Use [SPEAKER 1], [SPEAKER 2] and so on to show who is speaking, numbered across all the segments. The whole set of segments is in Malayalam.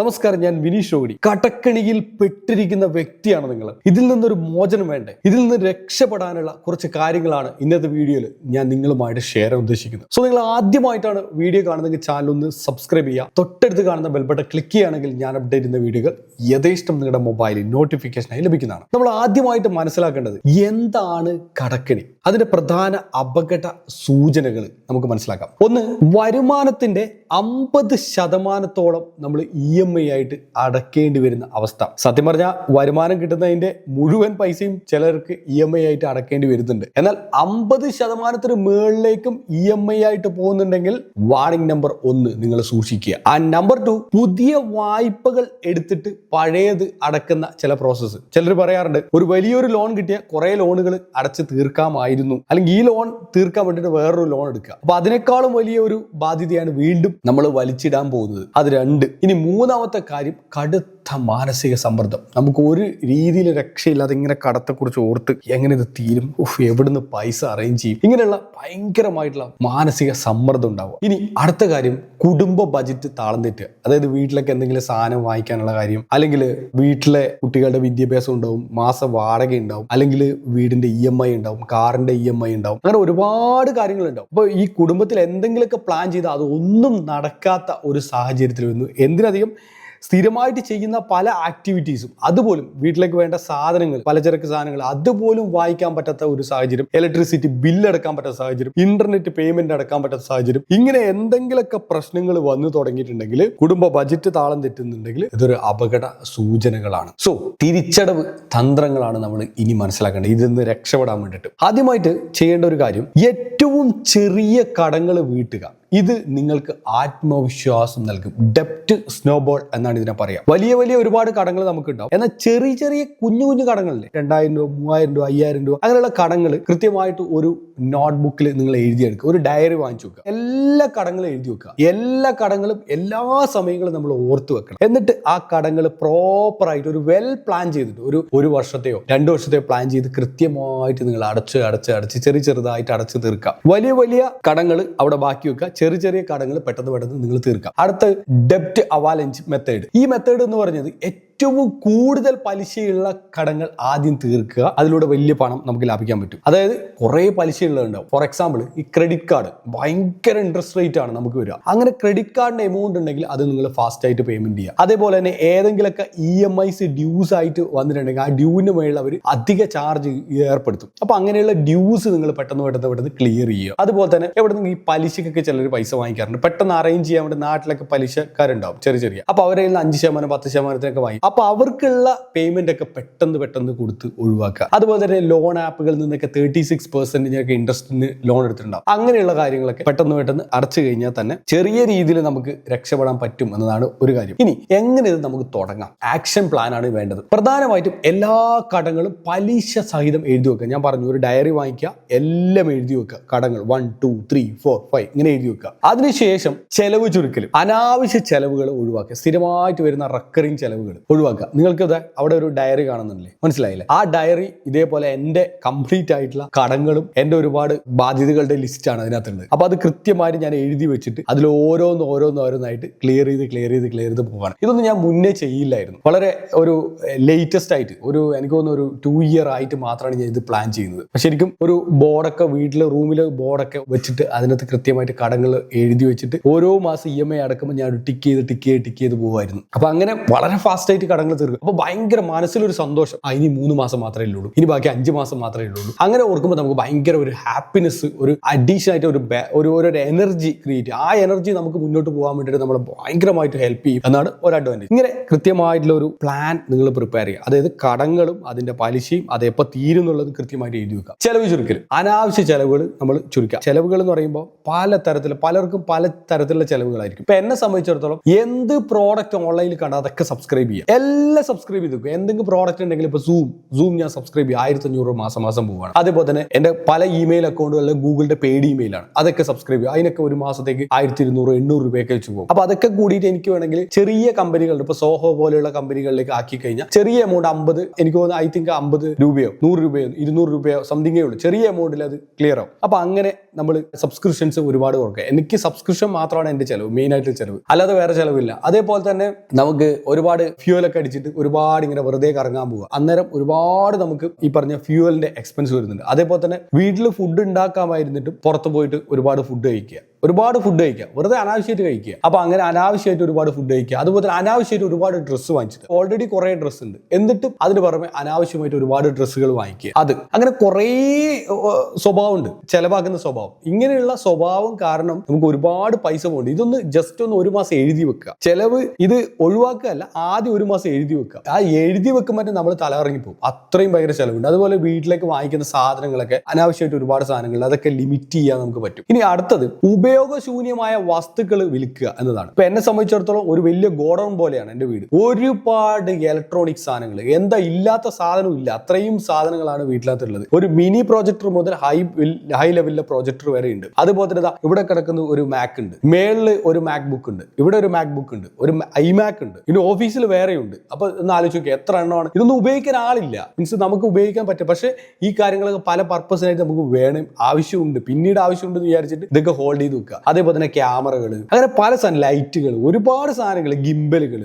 [SPEAKER 1] നമസ്കാരം, ഞാൻ വിനീഷ് രോഗിണി. കടക്കണിയിൽ പെട്ടിരിക്കുന്ന വ്യക്തിയാണ് നിങ്ങൾ. ഇതിൽ നിന്നൊരു മോചനം വേണ്ടേ? ഇതിൽ നിന്ന് രക്ഷപ്പെടാനുള്ള കുറച്ച് കാര്യങ്ങളാണ് ഇന്നത്തെ വീഡിയോയിൽ ഞാൻ നിങ്ങളുമായിട്ട് ഷെയർ ചെയ്യാൻ ഉദ്ദേശിക്കുന്നത്. സോ നിങ്ങൾ ആദ്യമായിട്ടാണ് വീഡിയോ കാണുന്നതെങ്കിൽ ചാനൽ ഒന്ന് സബ്സ്ക്രൈബ് ചെയ്യുക. തൊട്ടടുത്ത് കാണുന്ന ബെൽ ബട്ടൺ ക്ലിക്ക് ചെയ്യുകയാണെങ്കിൽ ഞാൻ അപ്ഡേറ്റ് ചെയ്യുന്ന വീഡിയോകൾ യഥേഷ്ടം നിങ്ങളുടെ മൊബൈലിൽ നോട്ടിഫിക്കേഷനായി ലഭിക്കുന്നതാണ്. നമ്മൾ ആദ്യമായിട്ട് മനസ്സിലാക്കേണ്ടത് എന്താണ് കടക്കണി, അതിന്റെ പ്രധാന അപകട സൂചനകൾ നമുക്ക് മനസ്സിലാക്കാം. ഒന്ന്, വരുമാനത്തിന്റെ 50% നമ്മൾ EMI ആയിട്ട് അടക്കേണ്ടി വരുന്ന അവസ്ഥ. സത്യം പറഞ്ഞാൽ വരുമാനം കിട്ടുന്നതിന്റെ മുഴുവൻ പൈസയും ചിലർക്ക് EMI ആയിട്ട് അടക്കേണ്ടി വരുന്നുണ്ട്. എന്നാൽ 50% മുകളിലേക്കും EMI ആയിട്ട് പോകുന്നുണ്ടെങ്കിൽ വാർണിംഗ് നമ്പർ 1 നിങ്ങൾ സൂക്ഷിക്കുക. ആ നമ്പർ 2, പുതിയ വായ്പകൾ എടുത്തിട്ട് പഴയത് അടക്കുന്ന ചില പ്രോസസ്സ്. ചിലർ പറയാറുണ്ട്, ഒരു വലിയൊരു ലോൺ കിട്ടിയ കുറെ ലോണുകൾ അടച്ച് തീർക്കാമായിരുന്നു, അല്ലെങ്കിൽ ഈ ലോൺ തീർക്കാൻ വേണ്ടിയിട്ട് വേറൊരു ലോൺ എടുക്കുക. അപ്പൊ അതിനേക്കാളും വലിയ ഒരു ബാധ്യതയാണ് വീണ്ടും നമ്മൾ വലിച്ചിടാൻ പോകുന്നത്. അത് 2. ഇനി മൂന്നാമത്തെ കാര്യം, കടുത്ത മാനസിക സമ്മർദ്ദം. നമുക്ക് ഒരു രീതിയിൽ രക്ഷയില്ലാതെ ഇങ്ങനെ കടത്തെക്കുറിച്ച് ഓർത്ത് എങ്ങനെ ഇത് തീരും, എവിടുന്ന് പൈസ അറേഞ്ച് ചെയ്യും, ഇങ്ങനെയുള്ള ഭയങ്കരമായിട്ടുള്ള മാനസിക സമ്മർദ്ദം ഉണ്ടാവും. ഇനി അടുത്ത കാര്യം, കുടുംബ ബജറ്റ് താളം തെറ്റുക. അതായത് വീട്ടിലേക്ക് എന്തെങ്കിലും സാധനം വാങ്ങിക്കാനുള്ള കാര്യം, അല്ലെങ്കിൽ വീട്ടിലെ കുട്ടികളുടെ വിദ്യാഭ്യാസം ഉണ്ടാവും, മാസ വാടക ഉണ്ടാവും, അല്ലെങ്കിൽ വീടിന്റെ EMI ഉണ്ടാവും, കാറിന്റെ EMI ഉണ്ടാവും, അങ്ങനെ ഒരുപാട് കാര്യങ്ങളുണ്ടാവും. അപ്പോൾ ഈ കുടുംബത്തിൽ എന്തെങ്കിലുമൊക്കെ പ്ലാൻ ചെയ്താൽ അതൊന്നും നടക്കാത്ത ഒരു സാഹചര്യത്തിൽ വന്നു. എന്തിനധികം സ്ഥിരമായിട്ട് ചെയ്യുന്ന പല ആക്ടിവിറ്റീസും, അതുപോലും വീട്ടിലേക്ക് വേണ്ട സാധനങ്ങൾ, പലചരക്ക് സാധനങ്ങൾ, അതുപോലും വായിക്കാൻ പറ്റാത്ത ഒരു സാഹചര്യം, ഇലക്ട്രിസിറ്റി ബില്ല് അടക്കാൻ പറ്റാത്ത സാഹചര്യം, ഇന്റർനെറ്റ് പേയ്മെന്റ് അടക്കാൻ പറ്റാത്ത സാഹചര്യം, ഇങ്ങനെ എന്തെങ്കിലുമൊക്കെ പ്രശ്നങ്ങൾ വന്നു തുടങ്ങിയിട്ടുണ്ടെങ്കിൽ, കുടുംബ ബജറ്റ് താളം തെറ്റുന്നുണ്ടെങ്കിൽ ഇതൊരു അപകട സൂചനകളാണ്. സോ തിരിച്ചടവ് തന്ത്രങ്ങളാണ് നമ്മൾ ഇനി മനസ്സിലാക്കേണ്ടത് ഇതിൽ നിന്ന് രക്ഷപ്പെടാൻ വേണ്ടിയിട്ട്. ആദ്യമായിട്ട് ചെയ്യേണ്ട ഒരു കാര്യം, ഏറ്റവും ചെറിയ കടങ്ങൾ വീട്ടുക. ഇത് നിങ്ങൾക്ക് ആത്മവിശ്വാസം നൽകും. ഡെപ്റ്റ് സ്നോബോൾ എന്നാണ് ഇതിനെ പറയാം. വലിയ വലിയ ഒരുപാട് കടങ്ങൾ നമുക്ക് ഉണ്ടാവും, എന്നാൽ ചെറിയ ചെറിയ കുഞ്ഞു കുഞ്ഞു കടങ്ങളില്ലേ, 2000 രൂപ, 3000 രൂപ, 5000 രൂപ, അങ്ങനെയുള്ള കടങ്ങൾ കൃത്യമായിട്ട് ഒരു നോട്ട്ബുക്കിൽ നിങ്ങൾ എഴുതിയെടുക്കുക. ഒരു ഡയറി വാങ്ങിച്ചു വെക്കുക. എല്ലാ കടങ്ങളും എഴുതി വെക്കുക. എല്ലാ കടങ്ങളും എല്ലാ സമയങ്ങളും നമ്മൾ ഓർത്തു വെക്കണം. എന്നിട്ട് ആ കടങ്ങൾ പ്രോപ്പറായിട്ട് ഒരു വെൽ പ്ലാൻ ചെയ്തിട്ട് ഒരു വർഷത്തെയോ 2 വർഷത്തെയോ പ്ലാൻ ചെയ്ത് കൃത്യമായിട്ട് നിങ്ങൾ അടച്ച് ചെറുതായിട്ട് അടച്ചു തീർക്കുക. വലിയ വലിയ കടങ്ങൾ അവിടെ ബാക്കി വെക്കുക. ചെറിയ ചെറിയ കടങ്ങൾ പെട്ടെന്ന് നിങ്ങൾ തീർക്കാം. അടുത്ത, ഡെപ്റ്റ് അവാലഞ്ച് മെത്തേഡ്. ഈ മെത്തേഡ് എന്ന് പറഞ്ഞത് ഏറ്റവും കൂടുതൽ പലിശയുള്ള കടങ്ങൾ ആദ്യം തീർക്കുക. അതിലൂടെ വലിയ പണം നമുക്ക് ലാഭിക്കാൻ പറ്റും. അതായത് കുറെ പലിശയുള്ളതുണ്ടാവും. ഫോർ എക്സാമ്പിൾ, ഈ ക്രെഡിറ്റ് കാർഡ് ഭയങ്കര ഇൻട്രസ്റ്റ് റേറ്റ് ആണ് നമുക്ക് വരിക. അങ്ങനെ ക്രെഡിറ്റ് കാർഡിന്റെ എമൗണ്ട് ഉണ്ടെങ്കിൽ അത് നിങ്ങൾ ഫാസ്റ്റ് ആയിട്ട് പേയ്മെന്റ് ചെയ്യുക. അതേപോലെ തന്നെ ഏതെങ്കിലുമൊക്കെ EMIs ഡ്യൂസ് ആയിട്ട് വന്നിട്ടുണ്ടെങ്കിൽ ആ ഡ്യൂവിന് മേളിൽ അവർ അധിക ചാർജ് ഏർപ്പെടുത്തും. അപ്പൊ അങ്ങനെയുള്ള ഡ്യൂസ് നിങ്ങൾ പെട്ടെന്ന് ക്ലിയർ ചെയ്യുക. അതുപോലെ തന്നെ എവിടെ നിന്ന് ഈ പലിശക്കൊക്കെ ചിലർ പൈസ വാങ്ങിക്കാറുണ്ട്. പെട്ടെന്ന് അറേഞ്ച് ചെയ്യാൻ വേണ്ടി നാട്ടിലൊക്കെ പലിശക്കാരുണ്ടാവും ചെറിയ. അപ്പൊ അവരെ 5%, 10%-ഒക്കെ വാങ്ങി. അപ്പൊ അവർക്കുള്ള പേയ്മെന്റ് ഒക്കെ പെട്ടെന്ന് കൊടുത്ത് ഒഴിവാക്കുക. അതുപോലെ തന്നെ ലോൺ ആപ്പുകളിൽ നിന്നൊക്കെ 36% ഇൻട്രസ്റ്റിന് ലോൺ എടുത്തിട്ടുണ്ടാവും. അങ്ങനെയുള്ള കാര്യങ്ങളൊക്കെ പെട്ടെന്ന് അടച്ചു കഴിഞ്ഞാൽ തന്നെ ചെറിയ രീതിയിൽ നമുക്ക് രക്ഷപ്പെടാൻ പറ്റും എന്നതാണ് ഒരു കാര്യം. ഇനി എങ്ങനെ ഇത് നമുക്ക് തുടങ്ങാം? ആക്ഷൻ പ്ലാൻ ആണ് വേണ്ടത്. പ്രധാനമായിട്ടും എല്ലാ കടങ്ങളും പലിശ സഹിതം എഴുതി വെക്കുക. ഞാൻ പറഞ്ഞു, ഒരു ഡയറി വാങ്ങിക്കുക, എല്ലാം എഴുതി വെക്കുക. കടങ്ങൾ 1, 2, 3, 4, 5 ഇങ്ങനെ എഴുതി വെക്കുക. അതിനുശേഷം ചെലവ് ചുരുക്കലും, അനാവശ്യ ചെലവുകൾ ഒഴിവാക്കുക. സ്ഥിരമായിട്ട് വരുന്ന റെക്കറിങ് ചെലവുകൾ ഒഴിവാക്കുക. നിങ്ങൾക്ക് അവിടെ ഒരു ഡയറി കാണുന്നില്ലേ, മനസ്സിലായില്ലേ? ആ ഡയറി ഇതേപോലെ എന്റെ കംപ്ലീറ്റ് ആയിട്ടുള്ള കടങ്ങളും എന്റെ ഒരുപാട് ബാധ്യതകളുടെ ലിസ്റ്റാണ് അതിനകത്തുള്ളത്. അപ്പൊ അത് കൃത്യമായിട്ട് ഞാൻ എഴുതി വെച്ചിട്ട് അതിൽ ഓരോന്നായിട്ട് ക്ലിയർ ചെയ്ത് പോകാണ്. ഇതൊന്നും ഞാൻ മുന്നേ ചെയ്യില്ലായിരുന്നു. വളരെ ഒരു ലേറ്റസ്റ്റ് ആയിട്ട് എനിക്ക് തോന്നുന്നു ഒരു 2 year ആയിട്ട് മാത്രമാണ് ഞാൻ ഇത് പ്ലാൻ ചെയ്യുന്നത്. പക്ഷെ ശരിക്കും ഒരു ബോർഡൊക്കെ വീട്ടിലെ റൂമിൽ ബോർഡൊക്കെ വെച്ചിട്ട് അതിനകത്ത് കൃത്യമായിട്ട് കടങ്ങൾ എഴുതി വെച്ചിട്ട് ഓരോ മാസം EMI അടക്കുമ്പോൾ ഞാൻ ടിക്ക് ചെയ്ത് പോകുമായിരുന്നു. അപ്പൊ അങ്ങനെ വളരെ ഫാസ്റ്റ് ആയിട്ട് കടങ്ങൾ തീർക്കും. അപ്പൊ ഭയങ്കര മനസ്സിലൊരു സന്തോഷം. ഇനി 3 മാസം മാത്രമേ ഉള്ളൂ, ഇനി ബാക്കി 5 മാസം മാത്രമേ ഉള്ളൂ. അങ്ങനെ ഓർക്കുമ്പോൾ നമുക്ക് ഭയങ്കര ഒരു ഹാപ്പിനെസ്, ഒരു അഡീഷണൽ ആയിട്ട് ഒരു എനർജി ക്രിയേറ്റ്. ആ എനർജി നമുക്ക് മുന്നോട്ട് പോകാൻ വേണ്ടിയിട്ട് നമ്മളെ ഭയങ്കരമായിട്ട് ഹെൽപ്പ് ചെയ്യും എന്നാണ് ഒരു അഡ്വാൻറ്റേജ്. ഇങ്ങനെ കൃത്യമായിട്ടുള്ള ഒരു പ്ലാൻ നിങ്ങൾ പ്രിപ്പയർ ചെയ്യുക. അതായത് കടങ്ങളും അതിന്റെ പലിശയും അതെപ്പോൾ തീരും എന്നുള്ളത് കൃത്യമായിട്ട് എഴുതി വെക്കുക. ചെലവ് ചുരുക്കലും, അനാവശ്യ ചെലവുകൾ നമ്മൾ ചുരുക്കുക. ചെലവുകൾ എന്ന് പറയുമ്പോൾ പലർക്കും പല തരത്തിലുള്ള ചെലവുകളായിരിക്കും. ഇപ്പൊ എന്നെ സംബന്ധിച്ചിടത്തോളം എന്ത് പ്രോഡക്റ്റ് ഓൺലൈനിൽ കണ്ടാൽ അതൊക്കെ സബ്സ്ക്രൈബ് ചെയ്യുക. എല്ലാം സബ്സ്ക്രൈബ് ചെയ്ത് വെക്കും. എന്തെങ്കിലും പ്രോഡക്റ്റ് ഉണ്ടെങ്കിൽ ഇപ്പോൾ സൂം ഞാൻ സബ്സ്ക്രൈബ് ചെയ്യും, 1500 മാസം പോവാണ്. അതേപോലെ തന്നെ എന്റെ പല ഇമെയിൽ അക്കൗണ്ടുകളിലും ഗൂഗിളിന്റെ പെയ്ഡ് ഇമെയിലാണ്, അതൊക്കെ സബ്സ്ക്രൈബ് ചെയ്യും. അതിനൊക്കെ ഒരു മാസത്തേക്ക് 1200-800 രൂപയൊക്കെ വെച്ച് പോകും. അപ്പൊ അതൊക്കെ കൂടിയിട്ട് എനിക്ക് വേണമെങ്കിൽ ചെറിയ കമ്പനികളുണ്ട്, ഇപ്പൊ സോഹോ പോലെയുള്ള കമ്പനികളിലേക്ക് ആക്കി കഴിഞ്ഞാൽ ചെറിയ എമൗണ്ട് 50, എനിക്ക് തോന്നുന്നു ഐ തിങ്ക് 50 രൂപയോ 100 രൂപയോ 200 രൂപയോ സംതിങ്ങേ ഉള്ളൂ, ചെറിയ എമൗണ്ടിൽ അത് ക്ലിയർ ആവും. അപ്പൊ അങ്ങനെ നമ്മൾ സബ്സ്ക്രിപ്ഷൻസ് ഒരുപാട് കൊടുക്കുക. എനിക്ക് സബ്സ്ക്രിപ്ഷൻ മാത്രമാണ് എന്റെ ചെലവ്, മെയിൻ ആയിട്ട് ചെലവ്, അല്ലാതെ വേറെ ചെലവില്ല. അതേപോലെ തന്നെ നമുക്ക് ഒരുപാട് ഫ്യൂവലൊക്കെ അടിച്ചിട്ട് ഒരുപാട് ഇങ്ങനെ വെറുതെ കറങ്ങാൻ പോവുക, അന്നേരം ഒരുപാട് നമുക്ക് ഈ പറഞ്ഞ ഫ്യൂവലിന്റെ എക്സ്പെൻസ് വരുന്നുണ്ട്. അതേപോലെ തന്നെ വീട്ടിൽ ഫുഡ് ഉണ്ടാക്കാമായിരുന്നിട്ടും പുറത്ത് പോയിട്ട് ഒരുപാട് ഫുഡ് കഴിക്കുക, വെറുതെ അനാവശ്യമായിട്ട് കഴിക്കുക. അപ്പൊ അങ്ങനെ അനാവശ്യമായിട്ട് ഒരുപാട് ഫുഡ് കഴിക്കുക. അതുപോലെ തന്നെ അനാവശ്യമായിട്ട് ഒരുപാട് ഡ്രസ്സ് വാങ്ങിച്ചിട്ട്, ഓൾറെഡി കുറെ ഡ്രസ്സ് ഉണ്ട്, എന്നിട്ടും അതിന് പുറമെ അനാവശ്യമായിട്ട് ഒരുപാട് ഡ്രസ്സുകൾ വാങ്ങിക്കുക. അത് അങ്ങനെ കുറേ സ്വഭാവമുണ്ട്, ചെലവാക്കുന്ന സ്വഭാവം. ഇങ്ങനെയുള്ള സ്വഭാവം കാരണം നമുക്ക് ഒരുപാട് പൈസ പോകുന്നുണ്ട്. ഇതൊന്ന് ജസ്റ്റ് ഒന്ന് 1 മാസം എഴുതി വെക്കുക. ചെലവ് ഇത് ഒഴിവാക്കുകയല്ല, ആദ്യം 1 മാസം എഴുതി വെക്കുക. ആ എഴുതി വെക്കുമ്പോൾ നമ്മൾ തലകറങ്ങിപ്പോകും, അത്രയും ഭയങ്കര ചെലവുണ്ട്. അതുപോലെ വീട്ടിലേക്ക് വാങ്ങിക്കുന്ന സാധനങ്ങളൊക്കെ അനാവശ്യമായിട്ട് ഒരുപാട് സാധനങ്ങൾ, അതൊക്കെ ലിമിറ്റ് ചെയ്യാൻ നമുക്ക് പറ്റും. ഇനി അടുത്തത് ഉപയോഗശൂന്യമായ വസ്തുക്കൾ വിൽക്കുക എന്നതാണ്. ഇപ്പൊ എന്നെ സംബന്ധിച്ചിടത്തോളം ഒരു വലിയ ഗോഡൌൺ പോലെയാണ് എന്റെ വീട്. ഒരുപാട് ഇലക്ട്രോണിക് സാധനങ്ങൾ, എന്താ ഇല്ലാത്ത സാധനവും ഇല്ല, അത്രയും സാധനങ്ങളാണ് വീട്ടിനകത്തുള്ളത്. ഒരു മിനി പ്രൊജക്ടർ മുതൽ ഹൈ ലെവലിലെ പ്രൊജക്ടർ വരെ ഉണ്ട്. അതുപോലെ തന്നെ ഇവിടെ കിടക്കുന്ന ഒരു മാക് ഉണ്ട്, മേളില് ഒരു മാക് ബുക്ക് ഉണ്ട്, ഇവിടെ ഒരു മാക് ബുക്ക് ഉണ്ട്, ഒരു ഐമാക് ഉണ്ട്, ഇനി ഓഫീസിൽ വേറെയുണ്ട്. അപ്പൊ ഒന്ന് ആലോചിച്ച് നോക്കുക, എത്ര എണ്ണമാണ്. ഇതൊന്നും ഉപയോഗിക്കാൻ ആളില്ല, മീൻസ് നമുക്ക് ഉപയോഗിക്കാൻ പറ്റും. പക്ഷെ ഈ കാര്യങ്ങളൊക്കെ പല പർപ്പസിനായിട്ട് നമുക്ക് വേണം, ആവശ്യമുണ്ട്, പിന്നീട് ആവശ്യമുണ്ടെന്ന് വിചാരിച്ചിട്ട് ഇതൊക്കെ ഹോൾഡ് ചെയ്ത് വെക്കുക. അതേപോലെ തന്നെ ക്യാമറകൾ, അങ്ങനെ പല സാധനം, ലൈറ്റുകൾ, ഒരുപാട് സാധനങ്ങൾ, ഗിംബലുകൾ,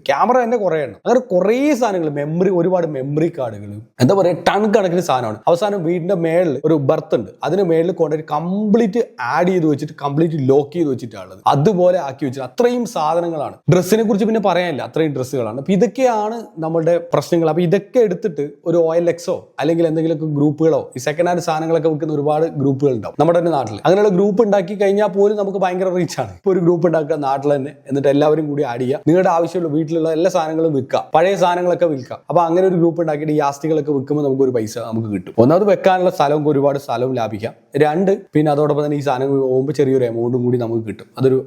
[SPEAKER 1] ക്യാമറ തന്നെ കുറേ എണ്ണം, അങ്ങനെ കുറേ സാധനങ്ങൾ, മെമ്മറി, ഒരുപാട് മെമ്മറി കാർഡുകൾ, എന്താ പറയുക, ടൺ കണക്കിന് സാധനമാണ്. അവസാനം വീടിന്റെ മേളിൽ ഒരു ബർത്ത് ഉണ്ട്, അതിന് മേളിൽ കൊണ്ടുപോയി കംപ്ലീറ്റ് ആഡ് ചെയ്ത് വെച്ചിട്ട് കംപ്ലീറ്റ് ലോക്ക് ചെയ്ത് വെച്ചിട്ടുള്ളത്, അതുപോലെ ആക്കി വെച്ചിട്ട് അത്രയും സാധനങ്ങളാണ്. ഡ്രസ്സിനെ കുറിച്ച് പിന്നെ പറയാനില്ല, അത്രയും ഡ്രസ്സുകളാണ്. അപ്പൊ ഇതൊക്കെയാണ് നമ്മളുടെ പ്രശ്നങ്ങൾ. അപ്പൊ ഇതൊക്കെ എടുത്തിട്ട് ഒരു OLX അല്ലെങ്കിൽ എന്തെങ്കിലുമൊക്കെ ഗ്രൂപ്പുകളോ, ഈ സെക്കൻഡ് ഹാൻഡ് സാധനങ്ങളൊക്കെ വിൽക്കുന്ന ഒരുപാട് ഗ്രൂപ്പുകൾ ഉണ്ടാവും നമ്മുടെ തന്നെ നാട്ടിൽ. അങ്ങനെയുള്ള ഗ്രൂപ്പ് ഉണ്ടാക്കി കഴിഞ്ഞാൽ പോലും നമുക്ക് ഭയങ്കര റീച്ചാണ്. ഇപ്പൊ ഒരു ഗ്രൂപ്പ് ഉണ്ടാക്കുക നാട്ടിൽ തന്നെ, എന്നിട്ട് എല്ലാവരും കൂടി ആഡ് ചെയ്യുക, നിങ്ങളുടെ ആവശ്യമുള്ള വീട്ടിലുള്ള എല്ലാ സാധനങ്ങളും വിൽക്കാം, പഴയ സാധനങ്ങളൊക്കെ വിൽക്കാം. അപ്പൊ അങ്ങനെ ഒരു ഗ്രൂപ്പ് ഉണ്ടാക്കിയിട്ട് ഈ ആസ്തികളൊക്കെ വിൽക്കുമ്പോൾ നമുക്ക് ഒരു പൈസ നമുക്ക് കിട്ടും. ഒന്നാമത് വെക്കാനുള്ള സ്ഥലവും, ഒരുപാട് സ്ഥലവും ലാഭിക്കാം. 2, പിന്നെ അതോടൊപ്പം തന്നെ ഈ സാധനങ്ങൾ പോകുമ്പോൾ ചെറിയൊരു എമൗണ്ടും കൂടി നമുക്ക് കിട്ടും, അതൊരു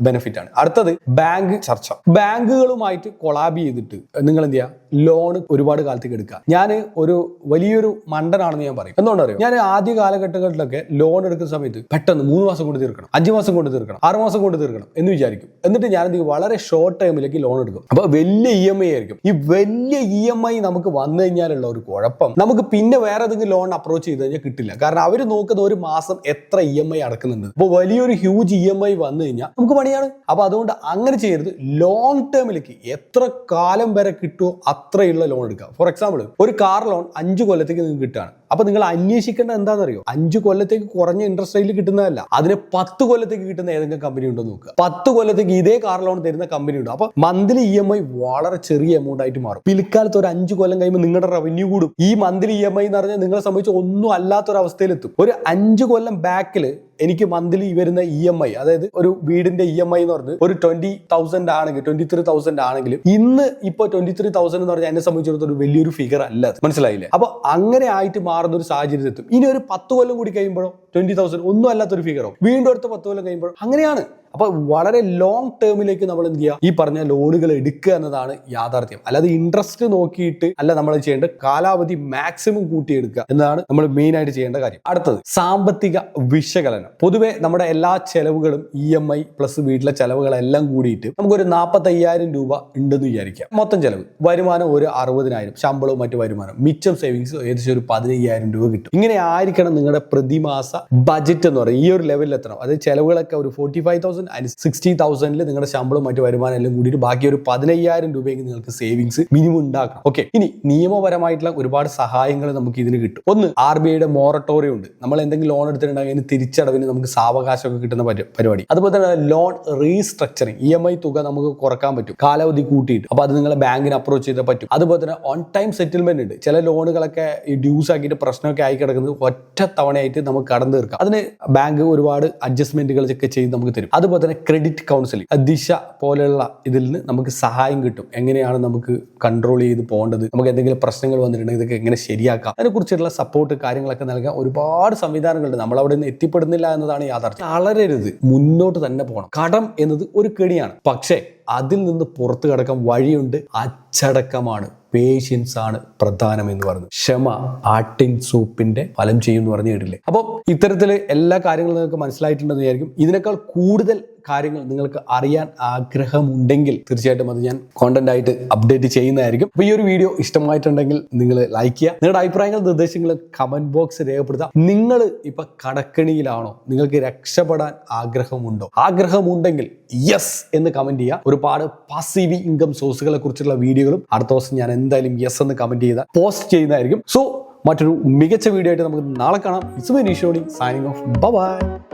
[SPEAKER 1] ബെനിഫിറ്റ് ആണ്. അടുത്തത് ബാങ്ക് ചർച്ച. ബാങ്കുകളുമായിട്ട് കൊളാബ് ചെയ്തിട്ട് നിങ്ങൾ എന്ത് ചെയ്യുക, ലോൺ ഒരുപാട് കാലത്തേക്ക് എടുക്കുക. ഞാൻ ഒരു വലിയൊരു മണ്ടനാണെന്ന് ഞാൻ പറയും. എന്തുകൊണ്ട് അറിയാം, ഞാൻ ആദ്യ കാലഘട്ടങ്ങളിലൊക്കെ ലോൺ എടുക്കുന്ന സമയത്ത് പെട്ടെന്ന് 3 മാസം കൊണ്ട് തീർക്കണം, 5 മാസം കൊണ്ട് തീർക്കണം, 6 മാസം കൊണ്ട് തീർക്കണം എന്ന് വിചാരിക്കും. എന്നിട്ട് ഞാൻ വളരെ ഷോർട്ട് ടൈമിലേക്ക് ലോൺ എടുക്കും. അപ്പൊ വലിയ EMI ആയിരിക്കും. ഈ വലിയ EMI നമുക്ക് വന്നു കഴിഞ്ഞാലുള്ള ഒരു കുഴപ്പം, നമുക്ക് പിന്നെ വേറെ ഏതെങ്കിലും ലോൺ അപ്രോച്ച് ചെയ്ത് കഴിഞ്ഞാൽ കിട്ടില്ല. കാരണം അവർ നോക്കുന്ന ഒരു മാസം എത്ര EMI അടക്കുന്നുണ്ട്. അപ്പോൾ വലിയൊരു ഹ്യൂജ് EMI വന്നു കഴിഞ്ഞാൽ നമുക്ക് പണിയാണ്. അപ്പൊ അതുകൊണ്ട് അങ്ങനെ ചെയ്യരുത്. ലോങ് ടേമിലേക്ക് എത്ര കാലം വരെ കിട്ടുമോ അത്രയുള്ള ലോൺ എടുക്കുക. ഫോർ എക്സാമ്പിൾ, ഒരു കാർ ലോൺ 5 കൊല്ലത്തേക്ക് നിങ്ങൾക്ക് കിട്ടുകയാണ്. അപ്പൊ നിങ്ങൾ അന്വേഷിക്കേണ്ടത് എന്താണെന്നറിയോ, 5 കൊല്ലത്തേക്ക് കുറഞ്ഞ ഇൻട്രസ്റ്റ് റേറ്റിൽ കിട്ടുന്നതല്ല, അതിന് 10 കൊല്ലത്തേക്ക് കിട്ടുന്ന ഏതെങ്കിലും കമ്പനി ഉണ്ടോ നോക്കുക. 10 കൊല്ലത്തേക്ക് ഇതേ കാർ ലോൺ തരുന്ന കമ്പനി ഉണ്ട്. അപ്പൊ മന്ത്ലി EMI വളരെ ചെറിയ എമൗണ്ട് ആയിട്ട് മാറും. പിൽക്കാലത്ത് ഒരു 5 കൊല്ലം കഴിയുമ്പോൾ നിങ്ങളുടെ റവന്യൂ കൂടും. ഈ മന്ത്ലി EMI എന്ന് പറഞ്ഞാൽ നിങ്ങളെ സംബന്ധിച്ച് ഒന്നും അല്ലാത്തൊരവസ്ഥയിലെത്തും. ഒരു 5 കൊല്ലം ബാക്കിൽ എനിക്ക് മന്ത്ലി വരുന്ന EMI, അതായത് ഒരു വീടിന്റെ EMI എന്ന് പറഞ്ഞത് ഒരു 20,000 ആണെങ്കിൽ 23,000 ആണെങ്കിലും ഇന്ന് ഇപ്പൊ 23,000 എന്ന് പറഞ്ഞാൽ എന്നെ സംബന്ധിച്ചിടത്തോളം ഒരു വലിയൊരു ഫിഗർ അല്ല. മനസ്സിലായില്ലേ? അപ്പൊ അങ്ങനെ ആയിട്ട് മാറുന്ന ഒരു സാഹചര്യത്തിൽ എത്തും. ഇനി ഒരു 10 കൊല്ലം കൂടി കഴിയുമ്പോഴോ 20,000 ഒന്നും അല്ലാത്തൊരു ഫിഗറോ, വീണ്ടും അടുത്ത 10 കൊല്ലം കഴിയുമ്പോഴോ അങ്ങനെയാണ്. അപ്പൊ വളരെ ലോങ് ടേമിലേക്ക് നമ്മൾ എന്ത് ചെയ്യുക, ഈ പറഞ്ഞ ലോണുകൾ എടുക്കുക എന്നതാണ് യാഥാർത്ഥ്യം. അല്ലാതെ ഇൻട്രസ്റ്റ് നോക്കിയിട്ട് അല്ല നമ്മൾ ചെയ്യേണ്ട, കാലാവധി മാക്സിമം കൂട്ടിയെടുക്കുക എന്നതാണ് നമ്മൾ മെയിൻ ആയിട്ട് ചെയ്യേണ്ട കാര്യം. അടുത്തത് സാമ്പത്തിക വിശകലനം. പൊതുവെ നമ്മുടെ എല്ലാ ചെലവുകളും EMI പ്ലസ് വീട്ടിലെ ചെലവുകളെല്ലാം കൂടിയിട്ട് നമുക്കൊരു 45,000 രൂപ ഉണ്ടെന്ന് വിചാരിക്കാം. മൊത്തം ചെലവ്, വരുമാനം ഒരു 60,000, ശമ്പളവും മറ്റു വരുമാനം, മിച്ചം സേവിങ്സ് ഏകദേശം ഒരു 15,000 രൂപ കിട്ടും. ഇങ്ങനെ ആയിരിക്കണം നിങ്ങളുടെ പ്രതിമാസ ബജറ്റ് എന്ന് പറയുന്നത്. ഈ ഒരു ലെവലിൽ എത്തണം. അതായത് ചെലവുകളൊക്കെ ഒരു 45,000 60,000 നിങ്ങളുടെ ശമ്പളം മറ്റു വരുമാനം എല്ലാം കൂടിയിട്ട് ബാക്കി ഒരു 15,000 രൂപയ്ക്ക് നിങ്ങൾക്ക് സേവിങ്സ് മിനിമം ഉണ്ടാക്കണം. ഓക്കെ, ഇനി നിയമപരമായിട്ടുള്ള ഒരുപാട് സഹായങ്ങൾ നമുക്ക് ഇതിന് കിട്ടും. ഒന്ന്, RBIയുടെ മൊറട്ടോറിയം ഉണ്ട്. നമ്മൾ എന്തെങ്കിലും ലോൺ എടുത്തിട്ടുണ്ടെങ്കിൽ അതിന് തിരിച്ചടവിന് നമുക്ക് സാവകാശമൊക്കെ കിട്ടുന്ന പരിപാടി. അതുപോലെ തന്നെ ലോൺ റീസ്ട്രക്ചറിങ്, EMI തുക നമുക്ക് കുറക്കാൻ പറ്റും കാലാവധി കൂട്ടിയിട്ട്. അപ്പൊ അത് നിങ്ങളെ ബാങ്കിന് അപ്രോച്ച് ചെയ്താൽ പറ്റും. അതുപോലെ തന്നെ ഓൺ ടൈം സെറ്റിൽമെന്റ് ഉണ്ട്. ചില ലോണുകളൊക്കെ ഈ ഡ്യൂസ് ആക്കിയിട്ട് പ്രശ്നമൊക്കെ ആയി കിടക്കുന്നത് ഒറ്റ തവണയായിട്ട് നമുക്ക് കടന്നു തീർക്കാം. അതിന് ബാങ്ക് ഒരുപാട് അഡ്ജസ്റ്റ്മെന്റുകളൊക്കെ ചെയ്ത് നമുക്ക് തരും. അതുപോലെ തന്നെ ക്രെഡിറ്റ് കൗൺസിലിംഗ്, ദിശ പോലെയുള്ള ഇതിൽ നിന്ന് നമുക്ക് സഹായം കിട്ടും. എങ്ങനെയാണ് നമുക്ക് കൺട്രോൾ ചെയ്ത് പോകേണ്ടത്, നമുക്ക് എന്തെങ്കിലും പ്രശ്നങ്ങൾ വന്നിട്ടുണ്ടെങ്കിൽ ഇതൊക്കെ എങ്ങനെ ശരിയാക്കാം, അതിനെക്കുറിച്ചുള്ള സപ്പോർട്ട് കാര്യങ്ങളൊക്കെ നൽകാൻ ഒരുപാട് സംവിധാനങ്ങളുണ്ട്. നമ്മൾ അവിടെ നിന്ന് എത്തിപ്പെടുന്നില്ല എന്നതാണ് യാഥാർത്ഥ്യം. വളരരുത്, മുന്നോട്ട് തന്നെ പോകണം. കടം എന്നത് ഒരു കെണിയാണ്. പക്ഷേ അതിൽ നിന്ന് പുറത്തു കടക്കാൻ വഴിയുണ്ട്. അച്ചടക്കമാണ്, പേഷ്യൻസ് ആണ് പ്രധാനം എന്ന് പറഞ്ഞു. ക്ഷമ ആട്ടിൻ സൂപ്പിന്റെ ഫലം ചെയ്യും എന്ന് പറഞ്ഞു കേട്ടില്ലേ? അപ്പോൾ ഇത്തരത്തിൽ എല്ലാ കാര്യങ്ങളും നിങ്ങൾക്ക് മനസ്സിലായിട്ടുണ്ടെന്ന് വിചാരിക്കും. ഇതിനേക്കാൾ കൂടുതൽ കാര്യങ്ങൾ നിങ്ങൾക്ക് അറിയാൻ ആഗ്രഹമുണ്ടെങ്കിൽ തീർച്ചയായിട്ടും അത് ഞാൻ കോണ്ടന്റ് ആയിട്ട് അപ്ഡേറ്റ് ചെയ്യുന്നതായിരിക്കും. അപ്പോൾ ഈ ഒരു വീഡിയോ ഇഷ്ടമായിട്ടുണ്ടെങ്കിൽ നിങ്ങൾ ലൈക്ക് ചെയ്യുക. നിങ്ങളുടെ അഭിപ്രായങ്ങളും നിർദ്ദേശങ്ങളും കമന്റ് ബോക്സ് രേഖപ്പെടുത്താം. നിങ്ങൾ ഇപ്പൊ കടക്കണിയിലാണോ? നിങ്ങൾക്ക് രക്ഷപ്പെടാൻ ആഗ്രഹമുണ്ടോ? ആഗ്രഹമുണ്ടെങ്കിൽ യെസ് എന്ന് കമന്റ് ചെയ്യുക. ഒരുപാട് പാസീവ് ഇൻകം സോഴ്സുകളെ കുറിച്ചുള്ള വീഡിയോകളും അടുത്ത ദിവസം ഞാൻ എന്തായാലും യെസ് എന്ന് കമന്റ് ചെയ്ത് പോസ്റ്റ് ചെയ്യുന്നതായിരിക്കും. സോ മറ്റൊരു മികച്ച വീഡിയോ ആയിട്ട് നമുക്ക് നാളെ കാണാം. It's me Nishoni signing off. By.